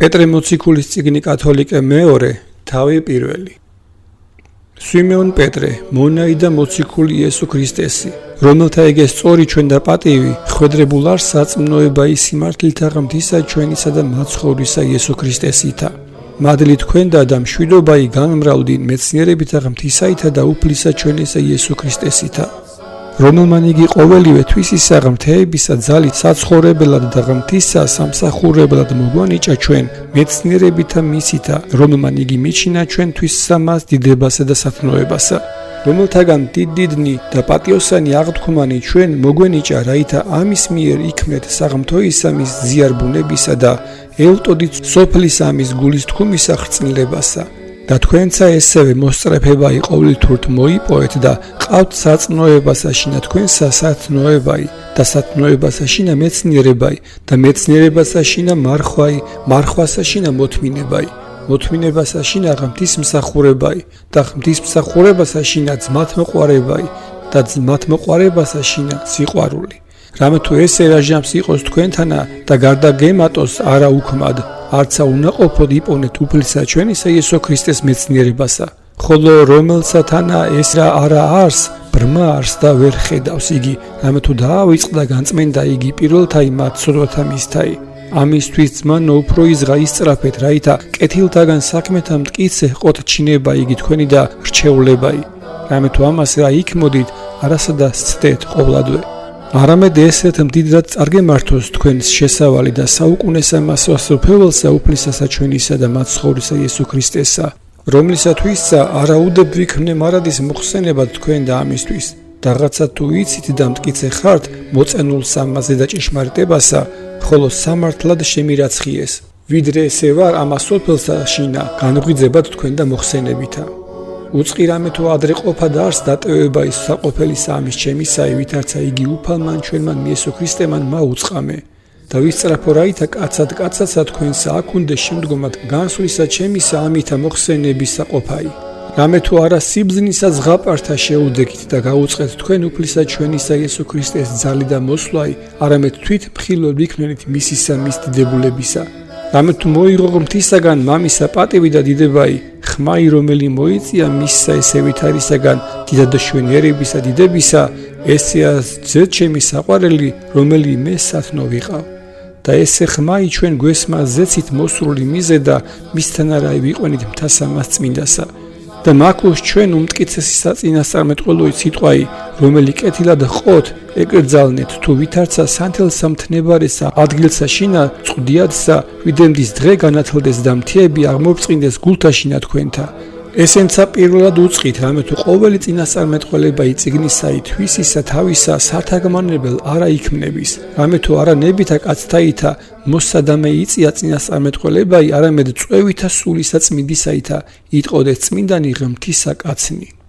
პეტრე მოციქულის წიგნი კათოლიკე მეორე, თავი პირველი. სვიმეონ პეტრე, მონაიდა მოციქული იესო ქრისტესი, რომელთა ეგე სწორი ჩვენ და პატივი, ხვედრებულ არ საწმნოებაი სიმართლეთა ღმრთისა ჩვენისა და მაცხოვრისა იესო ქრისტესითა. მადლი თქვენდა და მშვიდობაი განმრავლდინ მეცნიერებითა ღმრთისაითა და უფლისა ჩვენისა იესო ქრისტესითა. რომელმან იგი ყოველივე თვისისა ღმრთეებისა ძალით საცხოვრებლად და ღმრთისა სამსახურებლად მოგვანიჭა ჩვენ მეცნიერებითა მისითა, რომელმან იგი მიჩინა ჩვენთვის სამას დიდებასა და სათნოებასა. რომელთაგან დიდდიდნი და პატიოსანი აღთქმანი ჩვენ მოგვენიჭა, რაითა ამის მიერ იქმნეთ საღმრთოისა მის ზიარბუნებისა და ელტოდით სოფლის ამის გულის თქმისა ხრწნილებასა. და თქვენცა ესევე მოსწრაფებაი ყოვლითურთ მოიპოვეთ და ყავთ საწნოებასაშინა თქვენსა სათნოებაი და სათნოებასაშინა მეცნიერებაი და მეცნიერებასაშინა მარხვაი, მარხვასაშინა მოთმინებაი, მოთმინებასაშინა ღმრთისმსახურებაი და ღმრთისმსახურებასაშინა ძმათმოყვარებაი და ძმათმოყვარებასაშინა სიყვარული. რამე თუ ესე რაჟამს იყოს თქვენთანა და გარდა გემატოს არა უქმად, არცა უნაყოფოდ იპოვნეთ უფლისა ჩვენისა იესო ქრისტეს მეცნიერებასა, ხოლო რომელსათანა ეს რა არა არს, ბრმა არს და ვერ ხედავს იგი, რამე თუ დაავიწყდა განწმენდა იგი პირველთა იმათ სოდოთა მისთაი. ამისთვის ძმანო უფრო იზღა ისწრაფეთ, რაითა კეთილთაგან საქმეთა მტკიცე ყოთ ჩინება იგი თქვენი და რჩეულებაი. რამე თუ ამას რა იქმოდით, არასადა სცდეთ ყოვლადვე. არამედ ესეთ მდიდრად წარგემართოს თქვენს შესავალი და საუკუნესა მასვასოფეველსა უფლისასა ჩვენისა და მაცხოვრისა იესო ქრისტესა, რომლისათვისა არაუდებ ვიქმნე მარადის მოხსენებად თქვენ და ამისთვის. დაღაცა თუ იცით და მტკიცე ხართ მოწენულ სამაზე და ჭეშმარიტებასა, ხოლო სამართლად შემირაცხიეს. ვიდრე ესე ვარ ამას სოფელსა შინა განღვიძებად თქვენ და მოხსენებითა. უწყირამე თუ ადრე ყოფა და არს დატევება ის საყოფელისა ამის ჩემისაი, ვითარცა იგი უფალმან ჩვენმან იესო ქრისტემან მაუწყამე. და ვისწრაფო რაითა კაცადსა თქვენსა აქუნდეს შემდგომად განსვლისა ჩემისა ამითა მოხსენებისა ყოფაი. რამე თუ არა სიბზნისა ზღაპართა შეუდექით და გაუწყეთ თქვენ უფლისა ჩვენისა იესო ქრისტეს ძალი და მოსვლაი, არამედ თვით მხილველ ვიქნენით მისისა მის დიდებულებისა. რამე თუ მოიღო ღმრთისაგან მამისა პატივი და დიდებაი, ხმაი რომელი მოიწია მისსა ესე ვითარისაგან დიდადაშვენიერებისა დიდებისა, ესეა ძე ჩემი საყვარელი, რომელი მე სათნო ვიყავ. და ესე ხმაი ჩვენ გვესმა ზეცით მოსრული მიზე და მისთან არა ვიყვენით მთასამას წმინდასა. და მაქუს ჩვენ უმტკიცესი საწინასწარმეტყველოი სიტყვაი, რომელი კეთილად ყოთ, ეკრძალნეთ თუ ვითარცა სანთელსა მთნებარესა ადგილსა შინა წვდიადსა, ვიდემდის დღე განათლდეს და მთიები აღმოფწყინდეს გულთაშინა თქვენთა. ესენცა პირველად უწყით, რამე თუ ყოველი წინასწარმეტყველებაი წიგნისაი თვისისა თავისა სათაგმანებელ არა იქმნების, რამე თუ არა ნებითა კაცთაითა მოსადამე იწია წინასწარმეტყველებაი, არამედ წვევითა სულისა წმინდისაითა იტყოდეს წმინდანი ღმრთისა კაცნი.